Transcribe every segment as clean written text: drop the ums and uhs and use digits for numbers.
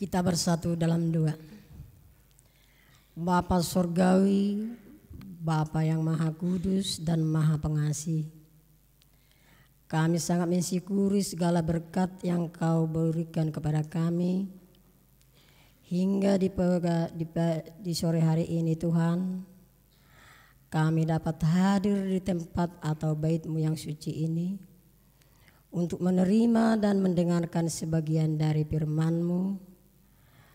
Kita bersatu dalam doa. Bapa Surgawi, Bapa yang Maha Kudus dan Maha Pengasih, kami sangat mensyukuri segala berkat yang Kau berikan kepada kami hingga di sore hari ini Tuhan. Kami dapat hadir di tempat atau bait-Mu yang suci ini untuk menerima dan mendengarkan sebagian dari firman-Mu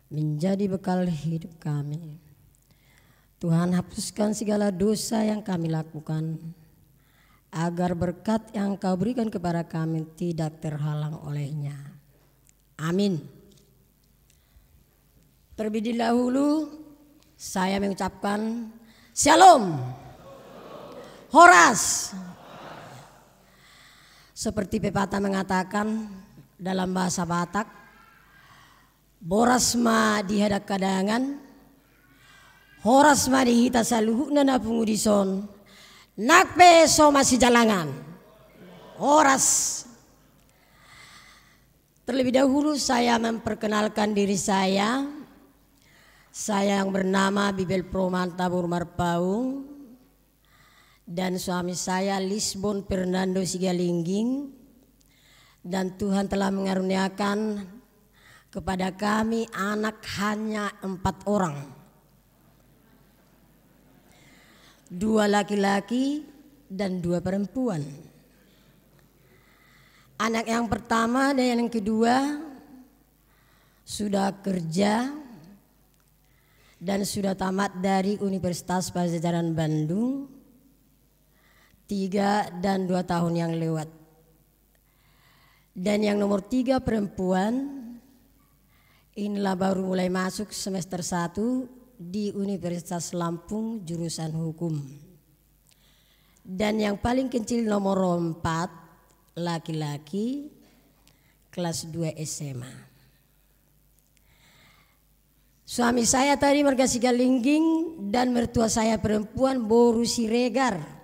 menjadi bekal hidup kami. Tuhan, hapuskan segala dosa yang kami lakukan, agar berkat yang Kau berikan kepada kami tidak terhalang olehnya. Amin. Terlebih dahulu saya mengucapkan Shalom. Horas. Seperti pepatah mengatakan dalam bahasa Batak, boras ma dihadak kadangan, horas ma dihita saluhukna na pungudison, nakpe so masih jalangan. Horas. Terlebih dahulu saya memperkenalkan diri saya. Saya yang bernama Bibel Promanta Burmarpaung dan suami saya Lisbon Fernando Sigalingging, dan Tuhan telah mengaruniakan kepada kami anak hanya 4 orang, 2 laki-laki dan 2 perempuan. Anak yang pertama dan yang kedua sudah kerja dan sudah tamat dari Universitas Pajajaran Bandung 3 dan 2 tahun yang lewat. Dan yang nomor 3 perempuan inilah baru mulai masuk semester 1 di Universitas Lampung jurusan hukum. Dan yang paling kecil nomor 4 laki-laki kelas 2 SMA. Suami saya tadi Marga Sigalingging dan mertua saya perempuan Boru Siregar.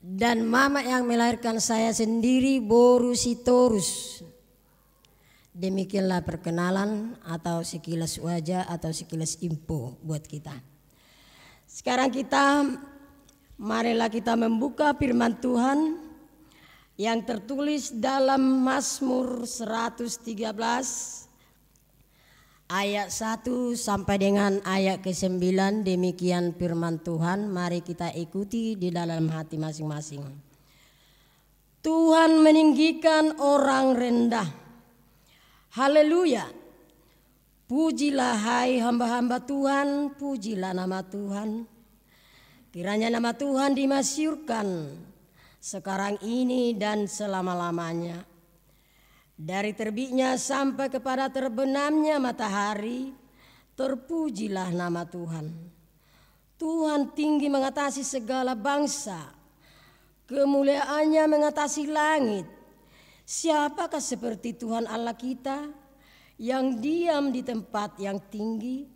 Dan mama yang melahirkan saya sendiri Boru Sitorus. Demikianlah perkenalan atau sekilas wajah atau sekilas info buat kita. Sekarang marilah kita membuka firman Tuhan yang tertulis dalam Mazmur 113 ayat 1 sampai dengan ayat ke-9. Demikian firman Tuhan, mari kita ikuti di dalam hati masing-masing. Tuhan meninggikan orang rendah. Haleluya. Pujilah hai hamba-hamba Tuhan, pujilah nama Tuhan. Kiranya nama Tuhan dimasyhurkan sekarang ini dan selama-lamanya. Dari terbitnya sampai kepada terbenamnya matahari, terpujilah nama Tuhan. Tuhan tinggi mengatasi segala bangsa, kemuliaannya mengatasi langit. Siapakah seperti Tuhan Allah kita yang diam di tempat yang tinggi,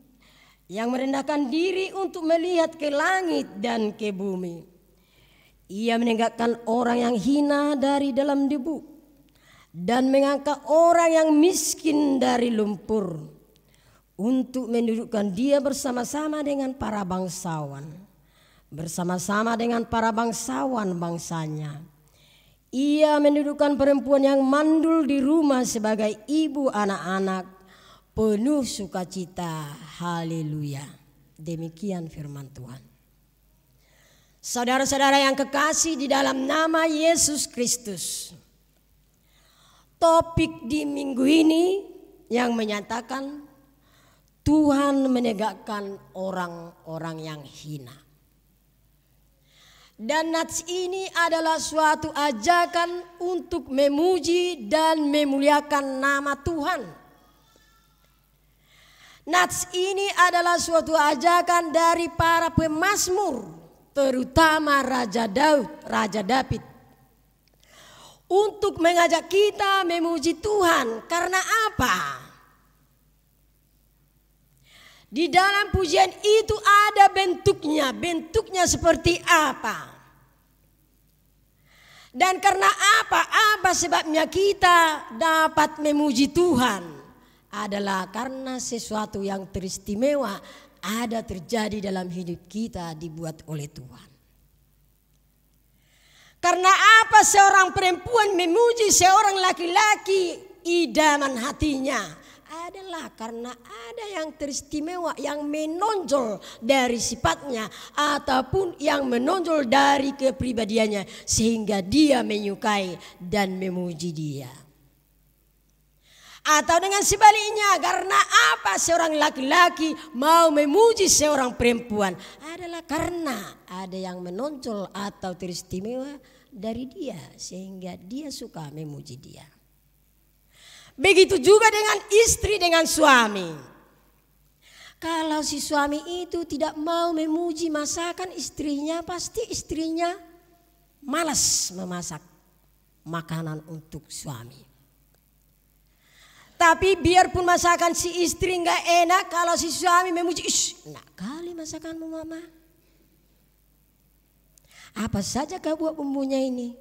yang merendahkan diri untuk melihat ke langit dan ke bumi. Ia menegakkan orang yang hina dari dalam debu dan mengangkat orang yang miskin dari lumpur untuk mendudukkan dia bersama-sama dengan para bangsawan, bersama-sama dengan para bangsawan bangsanya. Ia mendudukkan perempuan yang mandul di rumah sebagai ibu anak-anak penuh sukacita. Haleluya. Demikian firman Tuhan. Saudara-saudara yang kekasih di dalam nama Yesus Kristus, topik di minggu ini yang menyatakan Tuhan menegakkan orang-orang yang hina. Dan nats ini adalah suatu ajakan untuk memuji dan memuliakan nama Tuhan. Nats ini adalah suatu ajakan dari para pemazmur, terutama Raja David, untuk mengajak kita memuji Tuhan. Karena apa? Di dalam pujian itu ada bentuknya. Bentuknya seperti apa? Dan karena apa? Apa sebabnya kita dapat memuji Tuhan? adalah karena sesuatu yang teristimewa ada terjadi dalam hidup kita dibuat oleh Tuhan. Karena apa seorang perempuan memuji seorang laki-laki idaman hatinya? Adalah karena ada yang teristimewa, yang menonjol dari sifatnya ataupun yang menonjol dari kepribadiannya sehingga dia menyukai dan memuji dia. Atau dengan sebaliknya, karena apa seorang laki-laki mau memuji seorang perempuan? Adalah karena ada yang menonjol atau teristimewa dari dia sehingga dia suka memuji dia. Begitu juga dengan istri dengan suami. Kalau si suami itu tidak mau memuji masakan istrinya, pasti istrinya malas memasak makanan untuk suami. Tapi biarpun masakan si istri nggak enak, kalau si suami memuji, enak kali masakanmu mama. Apa saja kau buat bumbunya ini?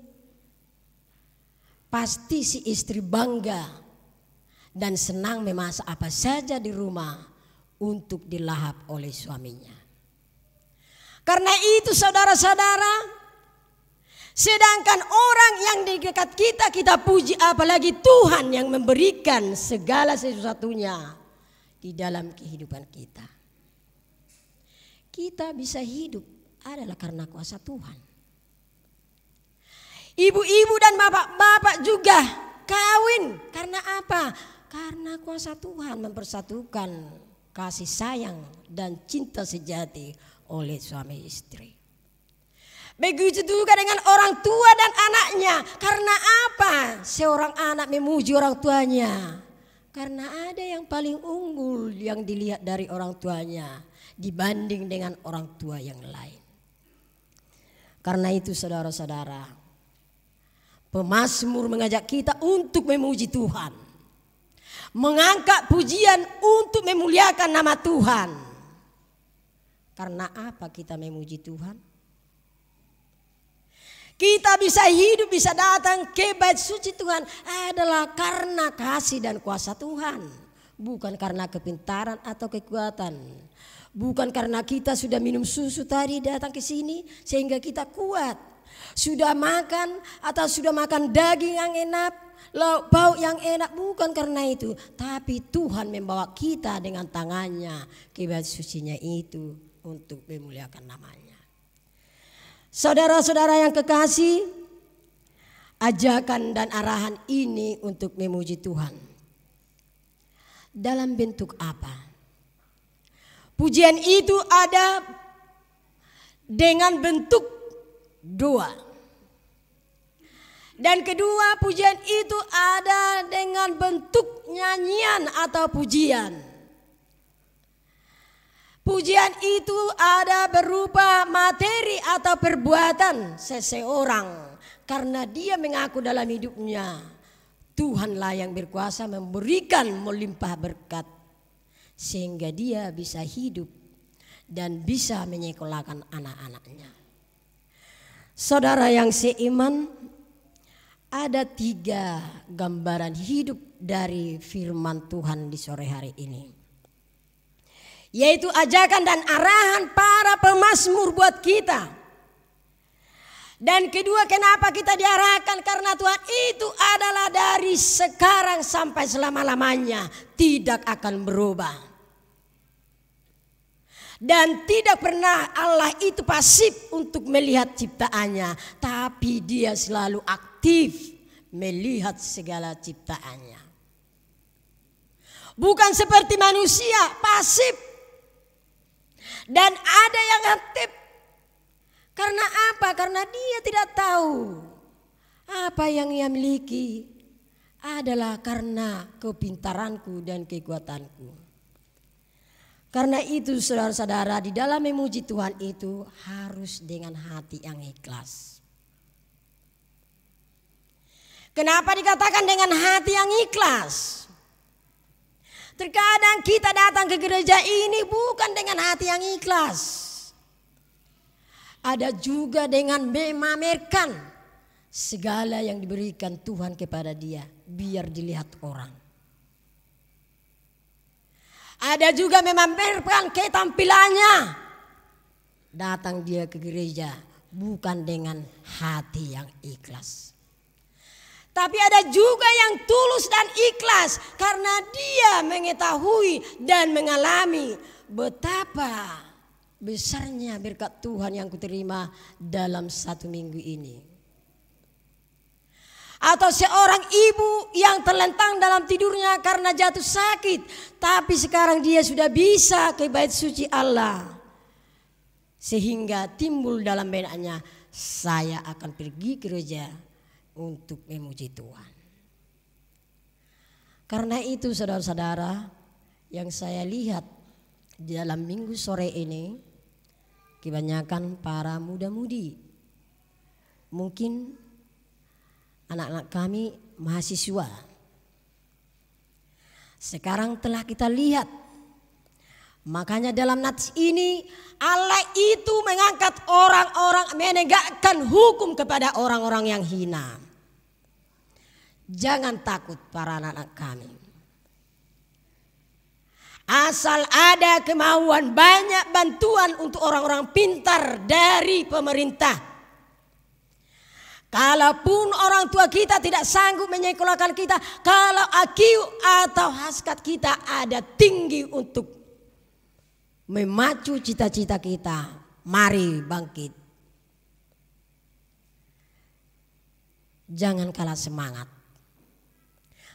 Pasti si istri bangga dan senang memasak apa saja di rumah untuk dilahap oleh suaminya. Karena itu saudara-saudara, sedangkan orang yang di dekat kita puji, apalagi Tuhan yang memberikan segala sesuatunya di dalam kehidupan kita. Kita bisa hidup adalah karena kuasa Tuhan. Ibu-ibu dan bapak-bapak juga kawin karena apa? Karena kuasa Tuhan mempersatukan kasih sayang dan cinta sejati oleh suami istri. Begitu juga dengan orang tua dan anaknya. Karena apa? Seorang anak memuji orang tuanya. Karena ada yang paling unggul yang dilihat dari orang tuanya dibanding dengan orang tua yang lain. Karena itu saudara-saudara, pemazmur mengajak kita untuk memuji Tuhan. Mengangkat pujian untuk memuliakan nama Tuhan. Karena apa kita memuji Tuhan? Kita bisa hidup, bisa datang ke bait suci Tuhan adalah karena kasih dan kuasa Tuhan. Bukan karena kepintaran atau kekuatan. Bukan karena kita sudah minum susu tadi datang ke sini sehingga kita kuat. Sudah makan atau sudah makan daging yang enak, bau yang enak, bukan karena itu. Tapi Tuhan membawa kita dengan tangannya ke bait sucinya itu untuk memuliakan namanya. Saudara-saudara yang kekasih, ajakan dan arahan ini untuk memuji Tuhan. Dalam bentuk apa? Pujian itu ada dengan bentuk doa. Dan kedua, pujian itu ada dengan bentuk nyanyian atau pujian. Pujian itu ada berupa materi atau perbuatan seseorang. Karena dia mengaku dalam hidupnya, Tuhanlah yang berkuasa memberikan melimpah berkat. Sehingga dia bisa hidup dan bisa menyekolahkan anak-anaknya. Saudara yang seiman, ada 3 gambaran hidup dari firman Tuhan di sore hari ini. Yaitu ajakan dan arahan para pemazmur buat kita. Dan kedua, kenapa kita diarahkan? Karena Tuhan itu adalah dari sekarang sampai selama-lamanya tidak akan berubah. Dan tidak pernah Allah itu pasif untuk melihat ciptaannya, tapi dia selalu aktif melihat segala ciptaannya. Bukan seperti manusia pasif dan ada yang aktif. Karena apa? Karena dia tidak tahu apa yang ia miliki adalah karena kepintaranku dan kekuatanku. Karena itu saudara-saudara, di dalam memuji Tuhan itu harus dengan hati yang ikhlas. Kenapa dikatakan dengan hati yang ikhlas? Terkadang kita datang ke gereja ini bukan dengan hati yang ikhlas. Ada juga dengan memamerkan segala yang diberikan Tuhan kepada dia biar dilihat orang. Ada juga memamerkan ketampilannya. Datang dia ke gereja bukan dengan hati yang ikhlas. Tapi ada juga yang tulus dan ikhlas karena dia mengetahui dan mengalami betapa besarnya berkat Tuhan yang kuterima dalam 1 minggu ini. Atau seorang ibu yang terlentang dalam tidurnya karena jatuh sakit, tapi sekarang dia sudah bisa ke bait suci Allah. Sehingga timbul dalam benaknya, saya akan pergi ke gereja untuk memuji Tuhan. Karena itu saudara-saudara, yang saya lihat di dalam minggu sore ini, kebanyakan para muda-mudi, mungkin anak-anak kami mahasiswa, sekarang telah kita lihat. Makanya dalam nats ini Allah itu mengangkat orang-orang, menegakkan hukum kepada orang-orang yang hina. Jangan takut para anak-anak kami. Asal ada kemauan, banyak bantuan untuk orang-orang pintar dari pemerintah. Kalaupun orang tua kita tidak sanggup menyekolahkan kita, kalau IQ atau haskat kita ada tinggi untuk memacu cita-cita kita, mari bangkit. Jangan kalah semangat.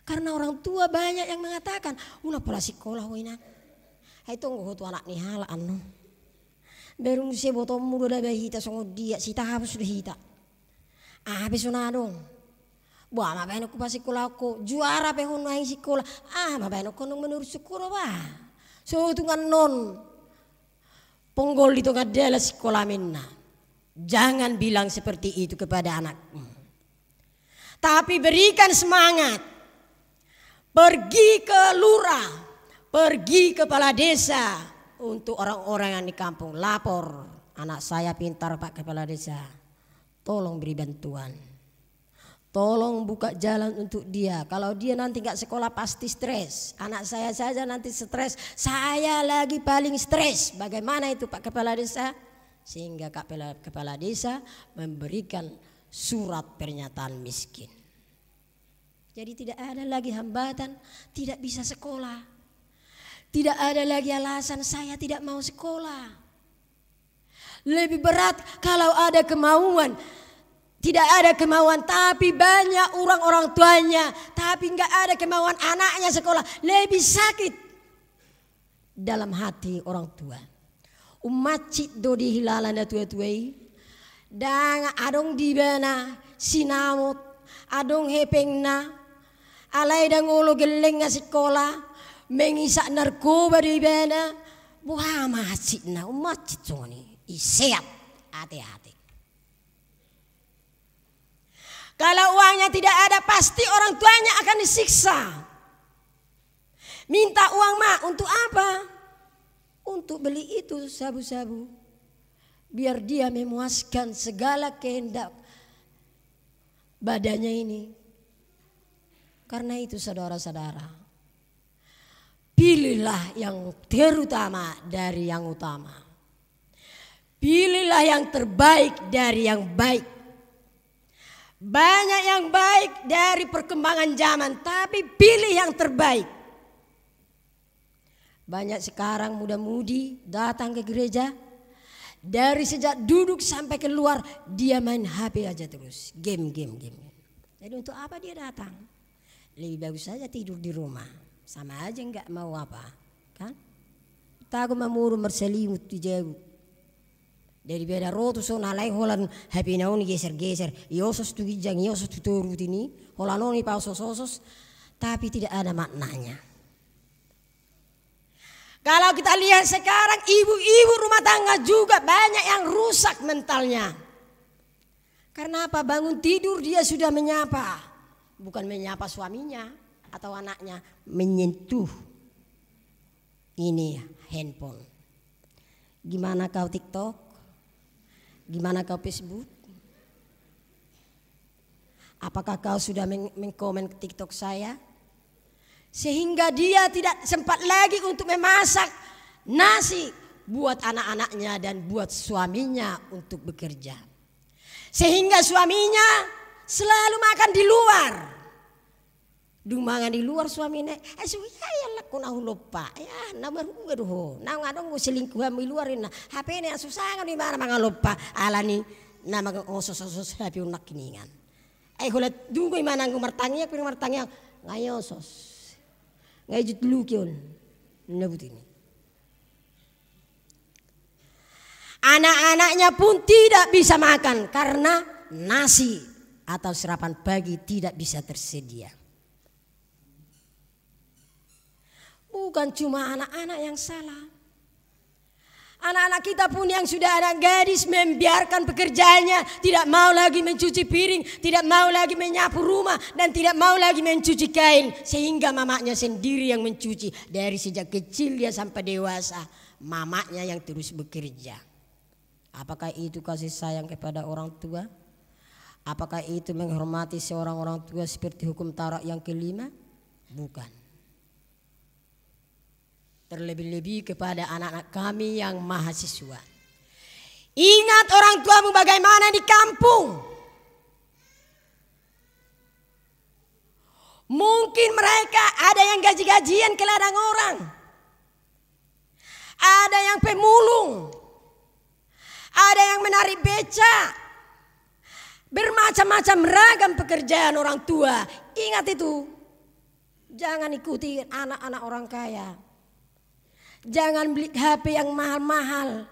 Karena orang tua banyak yang mengatakan, "Una pola sekolah wina. Hai tunggu tu anak ni hala anu. Berung se botom mudo da bahita songo dia sita habis sudah hita. Habis una dong. Buah ma baino ku sekolah ko juara pe hono ai sekolah. Ma baino ko menurut sekolah ba. So tungan non ponggol di tengah dela sekolah minna. Jangan bilang seperti itu kepada anakmu. Tapi berikan semangat. Pergi ke lurah, pergi ke kepala desa untuk orang-orang yang di kampung. Lapor, anak saya pintar Pak Kepala Desa. Tolong beri bantuan. Tolong buka jalan untuk dia. Kalau dia nanti gak sekolah pasti stres. Anak saya saja nanti stres. Saya lagi paling stres. Bagaimana itu Pak Kepala Desa? Sehingga Kepala Desa memberikan surat pernyataan miskin. Jadi tidak ada lagi hambatan, tidak bisa sekolah. Tidak ada lagi alasan saya tidak mau sekolah. Lebih berat kalau ada kemauan. Tidak ada kemauan tapi banyak orang tuanya. Tapi enggak ada kemauan anaknya sekolah. Lebih sakit dalam hati orang tua. Umacit do di hilalan da tua-tuai. Dan adong di bana sinamut. Adong hepengna. Alay dan ngolo geleng nga sekolah. Mengisak narkoba di bana. Buha macit na. Umacit soni. Iseap. Hati-hati. Kalau uangnya tidak ada pasti orang tuanya akan disiksa. Minta uang mak untuk apa? Untuk beli itu sabu-sabu. Biar dia memuaskan segala kehendak badannya ini. Karena itu saudara-saudara, pilihlah yang terutama dari yang utama. Pilihlah yang terbaik dari yang baik. Banyak yang baik dari perkembangan zaman, tapi pilih yang terbaik. Banyak sekarang muda-mudi datang ke gereja, dari sejak duduk sampai keluar dia main HP aja terus, game. Jadi untuk apa dia datang? Lebih bagus saja tidur di rumah, sama aja nggak mau apa, kan? Tahu mamuru merselimut di jauh. Dari beda rotu so nalai holan happy naon geser-geser. Yosos tu gijang, yosos tu turut ini. Holanoni pausos-osos. Tapi tidak ada maknanya. Kalau kita lihat sekarang ibu-ibu rumah tangga juga banyak yang rusak mentalnya. Karena apa? Bangun tidur dia sudah menyapa. Bukan menyapa suaminya atau anaknya. Menyentuh ini handphone. Gimana kau TikTok? Gimana kau Facebook? Apakah kau sudah mengkomen ke TikTok saya? Sehingga dia tidak sempat lagi untuk memasak nasi buat anak-anaknya dan buat suaminya untuk bekerja. Sehingga suaminya selalu makan di luar. Dumangan di luar suaminya, ya kuna lupa, ya nama rugo nama dong selingkuhan di luar ini, HP ini susah di mana mangan lupa, alani nama ngosos tapi unak kiningan. Kalau dungo mana ngumartangnya, ngumartangnya ngayosos, ngajut lukion, nabut ini. Anak-anaknya pun tidak bisa makan karena nasi atau sarapan pagi tidak bisa tersedia. Bukan cuma anak-anak yang salah. Anak-anak kita pun yang sudah ada gadis membiarkan pekerjaannya, tidak mau lagi mencuci piring, tidak mau lagi menyapu rumah, dan tidak mau lagi mencuci kain. Sehingga mamanya sendiri yang mencuci. Dari sejak kecil dia sampai dewasa, mamanya yang terus bekerja. Apakah itu kasih sayang kepada orang tua? Apakah itu menghormati seorang orang tua seperti hukum Taurat yang kelima? Bukan. Terlebih-lebih kepada anak-anak kami yang mahasiswa. Ingat orang tuamu bagaimana di kampung. Mungkin mereka ada yang gaji-gajian ke ladang orang. Ada yang pemulung. Ada yang menarik beca. Bermacam-macam ragam pekerjaan orang tua. Ingat itu. Jangan ikuti anak-anak orang kaya. Jangan beli HP yang mahal-mahal,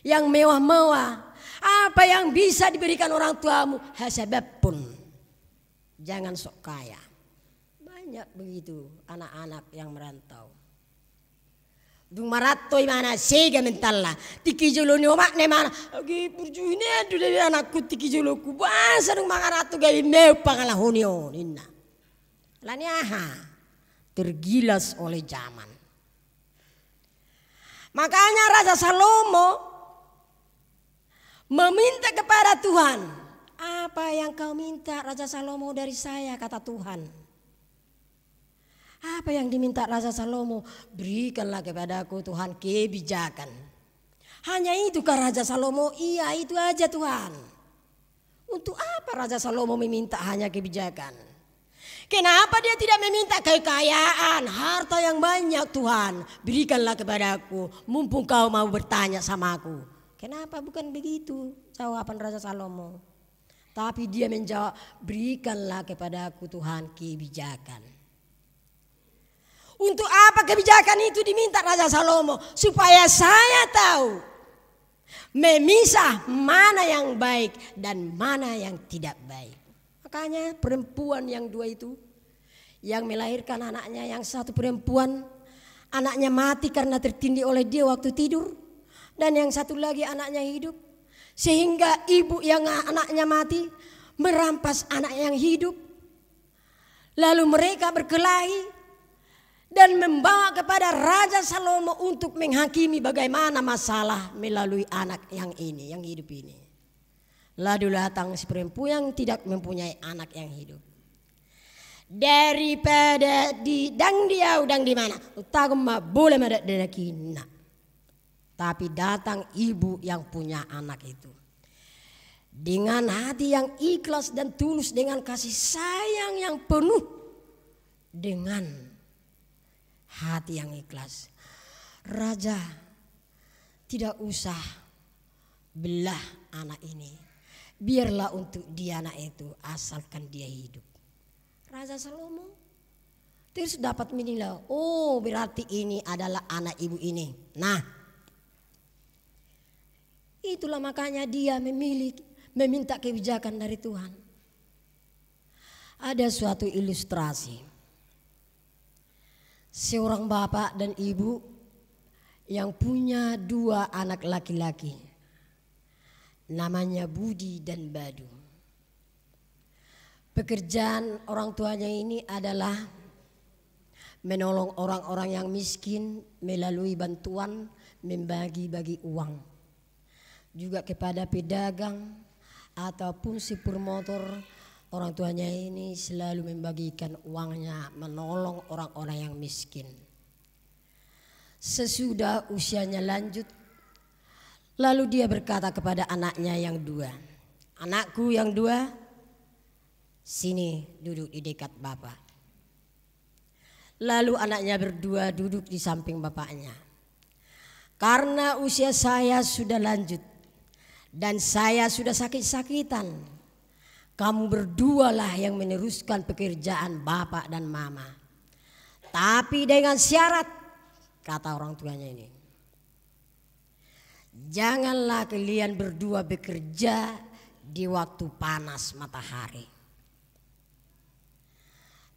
yang mewah-mewah. Apa yang bisa diberikan orang tuamu, hasabab pun. Jangan sok kaya. Banyak begitu anak-anak yang merantau. Dung marato mana sega mentalla. Tiki jolo ni omak ne mana. Agi purjuine du dari anakku tiki jolo ku basa dung mangarato gali meu pangalahonio ninna. Lani aha tergilas oleh zaman. Makanya Raja Salomo meminta kepada Tuhan, apa yang kau minta Raja Salomo dari saya, kata Tuhan. Apa yang diminta Raja Salomo? Berikanlah kepadaku Tuhan kebijakan. Hanya itukah Raja Salomo? Iya, itu aja Tuhan. Untuk apa Raja Salomo meminta hanya kebijakan? Kenapa dia tidak meminta kekayaan, harta yang banyak? Tuhan, berikanlah kepadaku, mumpung kau mau bertanya sama aku. Kenapa bukan begitu jawaban Raja Salomo? Tapi dia menjawab, berikanlah kepadaku Tuhan kebijakan. Untuk apa kebijakan itu diminta Raja Salomo? Supaya saya tahu memisah mana yang baik dan mana yang tidak baik. Makanya perempuan yang dua itu yang melahirkan anaknya, yang satu perempuan anaknya mati karena tertindih oleh dia waktu tidur, dan yang satu lagi anaknya hidup. Sehingga ibu yang anaknya mati merampas anak yang hidup. Lalu mereka berkelahi dan membawa kepada Raja Salomo untuk menghakimi bagaimana masalah melalui anak yang ini, yang hidup ini. Lalu datang si perempuan yang tidak mempunyai anak yang hidup. Daripada di dang dia udang di mana? Utagma boleh madakina. Tapi datang ibu yang punya anak itu. Dengan hati yang ikhlas dan tulus, dengan kasih sayang yang penuh, dengan hati yang ikhlas. Raja tidak usah belah anak ini. Biarlah untuk dia anak itu, asalkan dia hidup. Raja Salomo terus dapat menilai, oh berarti ini adalah anak ibu ini. Nah, itulah makanya dia meminta kebijakan dari Tuhan. Ada suatu ilustrasi. Seorang bapak dan ibu yang punya dua anak laki-laki. Namanya Budi dan Badu. Pekerjaan orang tuanya ini adalah menolong orang-orang yang miskin melalui bantuan membagi-bagi uang. Juga kepada pedagang ataupun sipur motor orang tuanya ini selalu membagikan uangnya menolong orang-orang yang miskin. Sesudah usianya lanjut, lalu dia berkata kepada anaknya yang dua, "Anakku yang dua, sini duduk di dekat bapak." Lalu anaknya berdua duduk di samping bapaknya. "Karena usia saya sudah lanjut dan saya sudah sakit-sakitan, kamu berdualah yang meneruskan pekerjaan bapak dan mama. Tapi dengan syarat," kata orang tuanya ini, "janganlah kalian berdua bekerja di waktu panas matahari.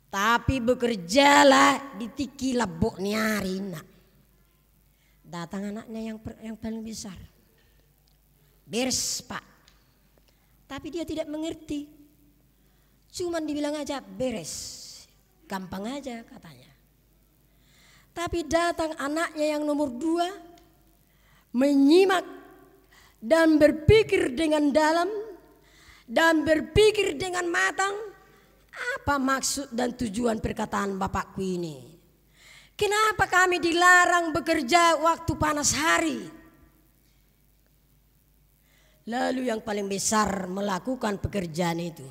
Tapi bekerjalah di tiki labok niarina." Datang anaknya yang paling besar. "Beres pak." Tapi dia tidak mengerti. Cuman dibilang aja beres. Gampang aja katanya. Tapi datang anaknya yang nomor dua, menyimak dan berpikir dengan dalam dan berpikir dengan matang, apa maksud dan tujuan perkataan bapakku ini? Kenapa kami dilarang bekerja waktu panas hari? Lalu yang paling besar melakukan pekerjaan itu.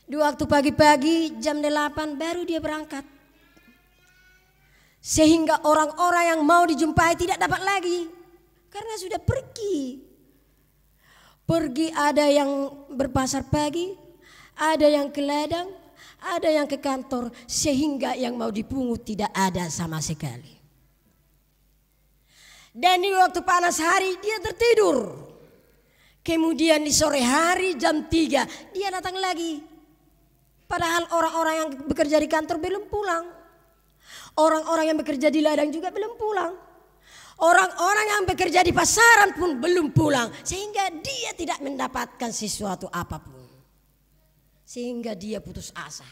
Di waktu pagi-pagi jam 8 baru dia berangkat. Sehingga orang-orang yang mau dijumpai tidak dapat lagi. Karena sudah pergi. Pergi ada yang berpasar pagi, ada yang ke ladang, ada yang ke kantor, sehingga yang mau dipungut tidak ada sama sekali. Dan di waktu panas hari dia tertidur. Kemudian di sore hari jam 3 dia datang lagi. Padahal orang-orang yang bekerja di kantor belum pulang. Orang-orang yang bekerja di ladang juga belum pulang. Orang-orang yang bekerja di pasaran pun belum pulang. Sehingga dia tidak mendapatkan sesuatu apapun. Sehingga dia putus asa.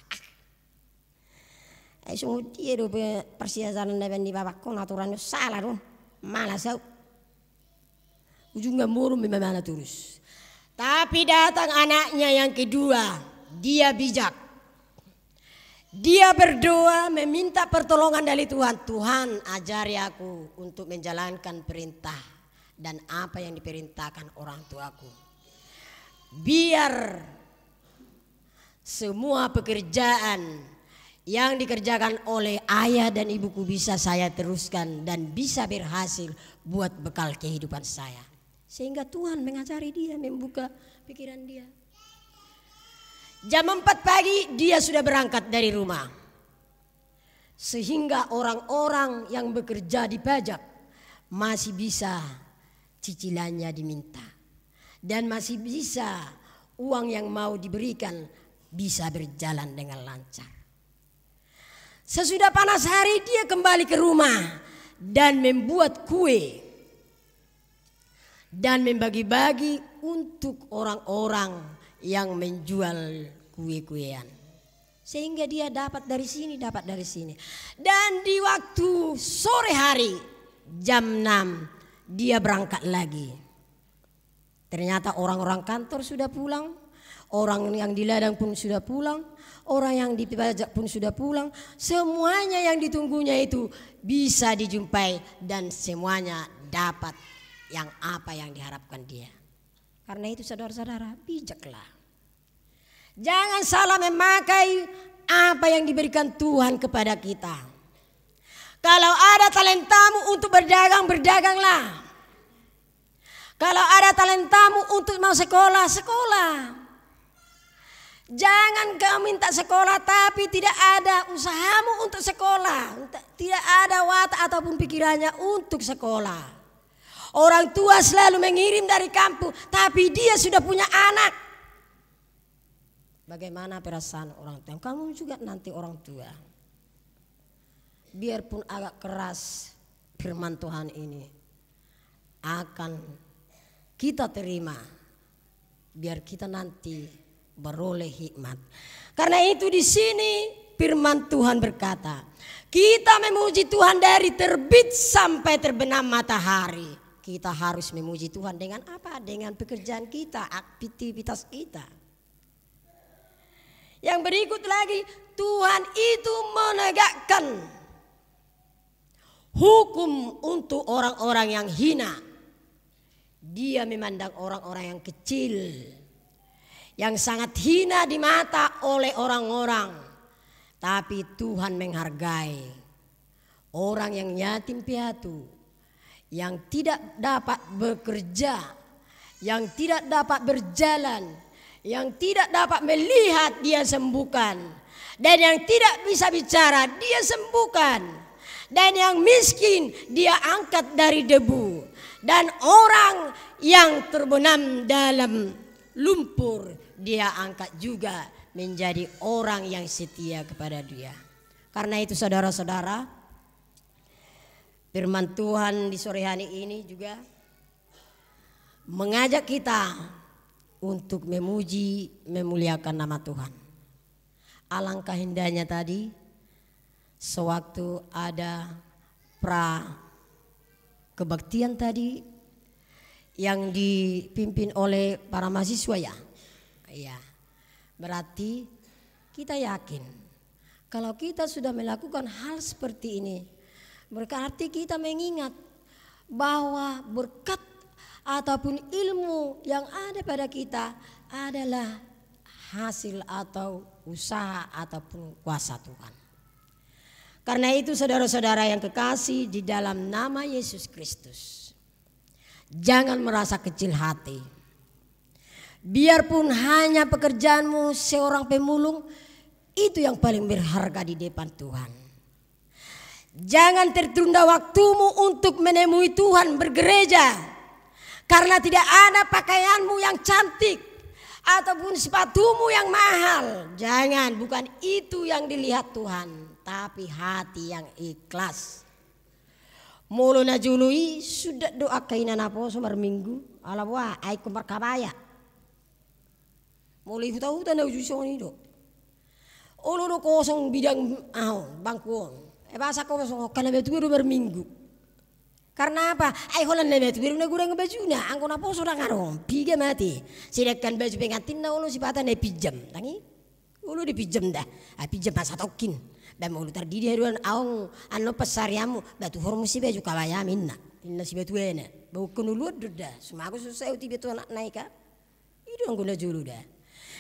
Sungguh dia persiasan di bapakku aturannya salah dong. Malas aku. Ujungnya murung memang terus. Tapi datang anaknya yang kedua. Dia bijak. Dia berdoa meminta pertolongan dari Tuhan. Tuhan ajari aku untuk menjalankan perintah dan apa yang diperintahkan orang tuaku. Biar semua pekerjaan yang dikerjakan oleh ayah dan ibuku bisa saya teruskan dan bisa berhasil buat bekal kehidupan saya. Sehingga Tuhan mengajari dia, membuka pikiran dia. Jam 4 pagi dia sudah berangkat dari rumah. Sehingga orang-orang yang bekerja di pajak masih bisa cicilannya diminta. Dan masih bisa uang yang mau diberikan bisa berjalan dengan lancar. Sesudah panas hari dia kembali ke rumah dan membuat kue dan membagi-bagi untuk orang-orang yang menjual kue-kuean. Sehingga dia dapat dari sini, dapat dari sini. Dan di waktu sore hari jam 6 dia berangkat lagi. Ternyata orang-orang kantor sudah pulang. Orang yang di ladang pun sudah pulang, orang yang di pajak pun sudah pulang. Semuanya yang ditunggunya itu bisa dijumpai dan semuanya dapat yang apa yang diharapkan dia. Karena itu saudara-saudara, bijaklah. Jangan salah memakai apa yang diberikan Tuhan kepada kita. Kalau ada talentamu untuk berdagang, berdaganglah. Kalau ada talentamu untuk mau sekolah, sekolah. Jangan kau minta sekolah tapi tidak ada usahamu untuk sekolah. Tidak ada watak ataupun pikirannya untuk sekolah. Orang tua selalu mengirim dari kampung tapi dia sudah punya anak. Bagaimana perasaan orang tua? Kamu juga nanti orang tua. Biarpun agak keras firman Tuhan ini akan kita terima. Biar kita nanti beroleh hikmat. Karena itu di sini firman Tuhan berkata, kita memuji Tuhan dari terbit sampai terbenam matahari. Kita harus memuji Tuhan dengan apa? Dengan pekerjaan kita, aktivitas kita. Yang berikut lagi, Tuhan itu menegakkan hukum untuk orang-orang yang hina. Dia memandang orang-orang yang kecil, yang sangat hina di mata oleh orang-orang. Tapi Tuhan menghargai orang yang yatim piatu, yang tidak dapat bekerja, yang tidak dapat berjalan, yang tidak dapat melihat dia sembuhkan, dan yang tidak bisa bicara dia sembuhkan, dan yang miskin dia angkat dari debu, dan orang yang terbenam dalam lumpur dia angkat juga menjadi orang yang setia kepada dia. Karena itu saudara-saudara, firman Tuhan di sore hari ini juga mengajak kita untuk memuji, memuliakan nama Tuhan. Alangkah indahnya tadi sewaktu ada kebaktian tadi yang dipimpin oleh para mahasiswa ya. Iya. Berarti kita yakin kalau kita sudah melakukan hal seperti ini, berarti kita mengingat bahwa berkat ataupun ilmu yang ada pada kita adalah hasil atau usaha ataupun kuasa Tuhan. Karena itu saudara-saudara yang kekasih di dalam nama Yesus Kristus, jangan merasa kecil hati. Biarpun hanya pekerjaanmu seorang pemulung, itu yang paling berharga di depan Tuhan. Jangan tertunda waktumu untuk menemui Tuhan bergereja. Karena tidak ada pakaianmu yang cantik ataupun sepatumu yang mahal. Jangan, bukan itu yang dilihat Tuhan, tapi hati yang ikhlas. Muluna jului sudah doa kainan apa sumber minggu. Ala wah ai kumar kabaya. Mulai hutan na ujung ini do. Ulu kosong bidang bangkuan. Bahasa kosong kana betu berminggu. Karena apa? Ay holan lebet biru na gurang baju na angko na po surang arong piga mati. Silakan baju pengantin na ulo sipatan na pijam. Tangi ulo dipijam dah. Ay pijam masa tokin. Dan ulo tardidi haruan aong ano pasariamu batu hormusi baju kawaya minna. Inna si batu ena. Bau kenulu dah. Sumaku susah uti betu anak naika. Itu angko na julu dah.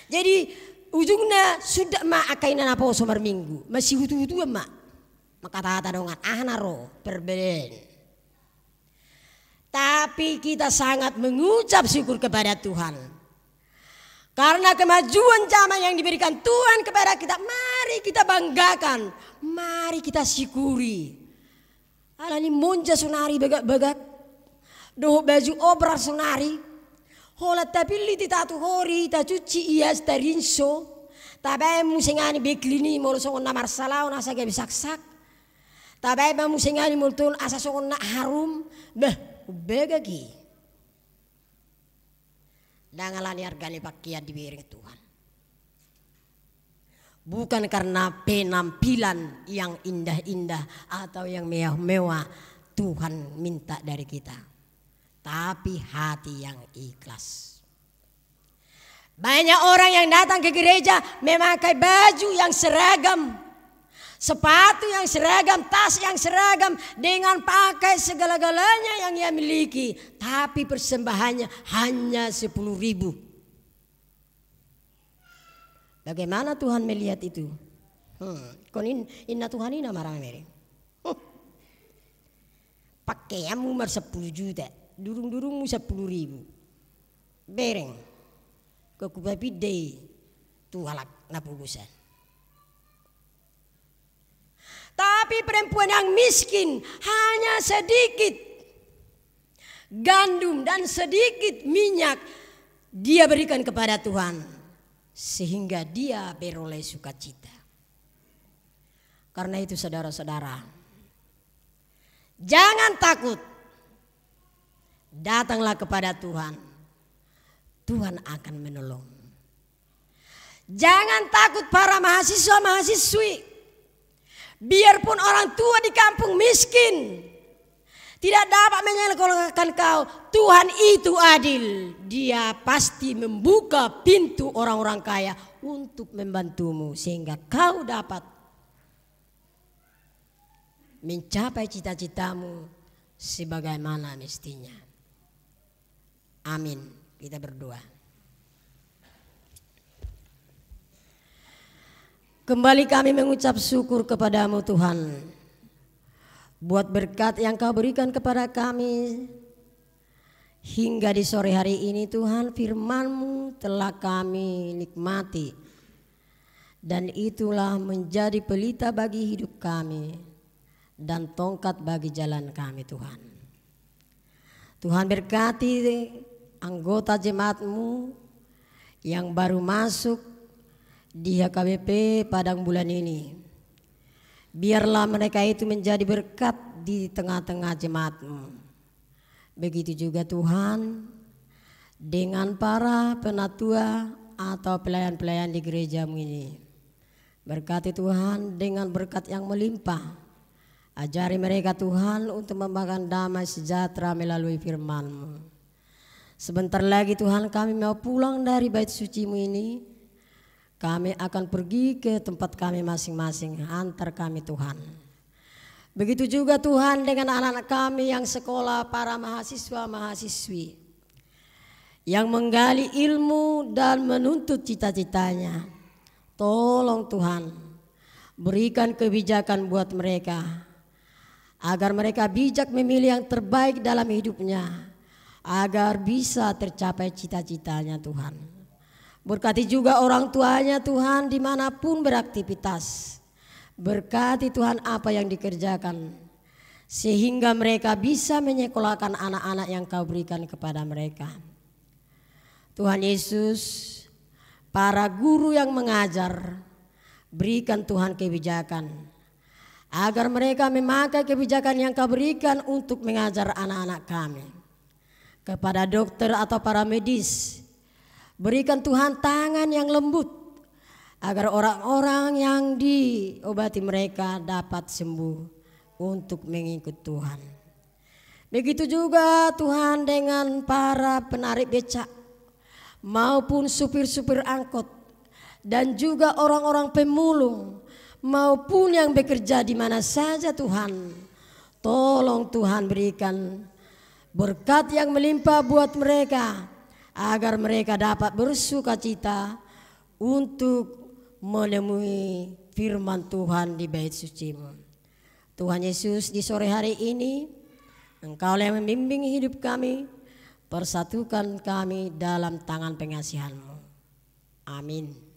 Jadi ujungnya sudah mak akainan apa somar minggu. Masih hutu-hutu mak. Maka dongan naro perbedaan. Tapi kita sangat mengucap syukur kepada Tuhan. Karena kemajuan zaman yang diberikan Tuhan kepada kita, mari kita banggakan, mari kita syukuri. Alani monja sunari begak-begak, doh baju obra sunari, hola tapili tatu hori, ta cuci ias tarinso, tabai musengani beklini molo songon na marsalau nasa gabi saksak, tabai musengani multun asa songon na harum, beh. Begagi dangalani argani pakaian diberi Tuhan, bukan karena penampilan yang indah-indah atau yang mewah-mewah Tuhan minta dari kita, tapi hati yang ikhlas. Banyak orang yang datang ke gereja memakai baju yang seragam, sepatu yang seragam, tas yang seragam, dengan pakai segala-galanya yang ia miliki. Tapi persembahannya hanya 10.000. Bagaimana Tuhan melihat itu? Inna Tuhan ini marah meri. Pakaianmu 10 juta, durung-durungmu 10.000. Bereng. Kekubapi deh. Tuhalak napugusan. Tapi perempuan yang miskin hanya sedikit gandum dan sedikit minyak dia berikan kepada Tuhan, sehingga dia beroleh sukacita. Karena itu saudara-saudara, jangan takut, datanglah kepada Tuhan, Tuhan akan menolong. Jangan takut para mahasiswa-mahasiswi. Biarpun orang tua di kampung miskin, tidak dapat menyelesaikan kau. Tuhan itu adil. Dia pasti membuka pintu orang-orang kaya untuk membantumu sehingga kau dapat mencapai cita-citamu sebagaimana mestinya. Amin. Kita berdoa. Kembali kami mengucap syukur kepadamu Tuhan, buat berkat yang kau berikan kepada kami hingga di sore hari ini Tuhan. Firman-Mu telah kami nikmati dan itulah menjadi pelita bagi hidup kami dan tongkat bagi jalan kami Tuhan. Tuhan berkati anggota jemaat-Mu yang baru masuk di HKBP Padang bulan ini. Biarlah mereka itu menjadi berkat di tengah-tengah jemaat-Mu. Begitu juga Tuhan dengan para penatua atau pelayan-pelayan di gereja-Mu ini. Berkati Tuhan dengan berkat yang melimpah. Ajari mereka Tuhan untuk membagikan damai sejahtera melalui firman-Mu. Sebentar lagi Tuhan kami mau pulang dari bait suci-Mu ini. Kami akan pergi ke tempat kami masing-masing. Antar kami Tuhan. Begitu juga Tuhan dengan anak-anak kami yang sekolah, para mahasiswa-mahasiswi yang menggali ilmu dan menuntut cita-citanya. Tolong Tuhan berikan kebijakan buat mereka agar mereka bijak memilih yang terbaik dalam hidupnya agar bisa tercapai cita-citanya Tuhan. Berkati juga orang tuanya Tuhan dimanapun beraktivitas. Berkati Tuhan apa yang dikerjakan sehingga mereka bisa menyekolahkan anak-anak yang kau berikan kepada mereka. Tuhan Yesus, para guru yang mengajar, berikan Tuhan kebijakan agar mereka memakai kebijakan yang kau berikan untuk mengajar anak-anak kami. Kepada dokter atau para medis, berikan Tuhan tangan yang lembut agar orang-orang yang diobati mereka dapat sembuh untuk mengikut Tuhan. Begitu juga Tuhan dengan para penarik becak maupun supir-supir angkot dan juga orang-orang pemulung maupun yang bekerja di mana saja Tuhan. Tolong Tuhan berikan berkat yang melimpah buat mereka agar mereka dapat bersukacita untuk menemui firman Tuhan di bait suci-Mu. Tuhan Yesus, di sore hari ini Engkau yang membimbing hidup kami, persatukan kami dalam tangan pengasihan-Mu. Amin.